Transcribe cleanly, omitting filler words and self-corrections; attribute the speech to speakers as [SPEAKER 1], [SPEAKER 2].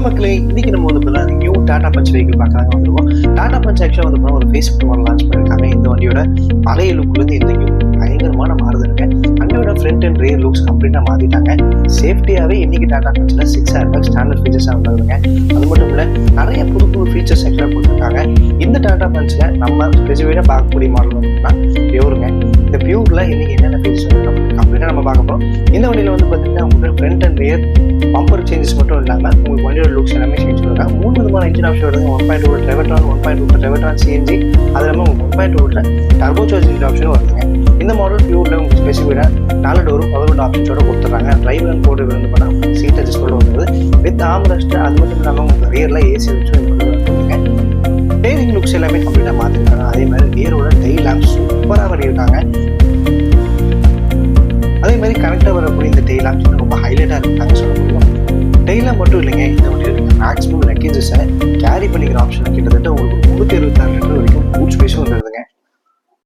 [SPEAKER 1] மக்களே, இன்னைக்கு நம்ம வந்து நியூ டாடா பஞ்ச் வெஹிக்கிள் பார்க்கறாங்க வந்துருவோம். டாடா பஞ்ச் ஆக்சுவலாக வந்து ஒரு ஃபேஸ்புக் மாடல் லான்ச் பண்ணியிருக்காங்க. இந்த வண்டியோட பழைய லுக்லேருந்து இந்த பயங்கரமான மாறுதலுங்க. வண்டியோட ஃப்ரண்ட் அண்ட் ரியர் லுக்ஸ் கம்ப்ளீட்டாக மாற்றிட்டாங்க. சேஃப்டியாகவே இன்னைக்கு டாடா பஞ்சில் 6 ஏர்பேக் ஸ்டாண்டர்ட் ஃபீச்சர்ஸாக வந்துருக்குங்க. அது மட்டும் இல்லை, நிறைய புது புது ஃபீச்சர்ஸ் ஆக்சுவலாக கொடுத்துருக்காங்க. இந்த டாடா பஞ்சில் நம்ம ஸ்பெசிஃபிக்காக பார்க்கக்கூடிய மாடல் வந்துன்னா பியூருங்க. இந்த பியூரில் இன்னைக்கு என்னென்ன ஃபீச்சர்ஸ் வந்து கம்ப்ளீட்டாக நம்ம பார்க்க போகிறோம். இந்த வண்டியில் வந்து பார்த்தீங்கன்னா உங்களுக்கு front and rear bumper changes மட்டும் இல்லாமல் உங்களுக்கு வண்டியோட லுக்ஸ் எல்லாமே சேஞ்ச் பண்ணுறாங்க. 3 விதமான இன்ஜின் ஆப்ஷன் வருது. 1.2 ட்ரெவட்ரான், 1.2 ட்ரெவட்ரான் சிஎன்ஜி, அது இல்லாமல் 1.2 டர்போ சார்ஜிங் ஆப்ஷனும் வருதுங்க. இந்த மாடல் பியூரில் உங்களுக்கு ஸ்பெசிஃபிக்காக 4 டோரும் பவர் ஆப்ஷன்ஸோட கொடுத்துட்றாங்க. டிரைவர் அண்ட் போர்டு வந்து பண்ணால் சீட் அட்ஜஸ்ட் வருது வித் ஆம்ரெஸ்ட். அது மட்டும் இல்லாமல் உங்களுக்கு ரியரில் ஏசி வச்சு வந்துருங்க. டெய்லிங் லுக்ஸ் எல்லாமே கம்ப்ளீட்டாக மாற்றிருக்காங்க. அதே மாதிரி ரியரோட டெய்ல் லேம்ப் சூப்பராக பண்ணியிருக்காங்க. அதே மாதிரி கனெக்டாக வரக்கூடிய இந்த டெய்ல் லேம்ப்ஸ் ரொம்ப ஹைலைட்டாக இருக்காங்க சொல்ல முடியும். டெய்லாக மட்டும் இல்லைங்க, இந்த வண்டியில் நீங்கள் மேக்ஸிமம் லக்கேஜஸை கேரி பண்ணிக்கிற ஆப்ஷன் கிட்டத்தட்ட உங்களுக்கு 326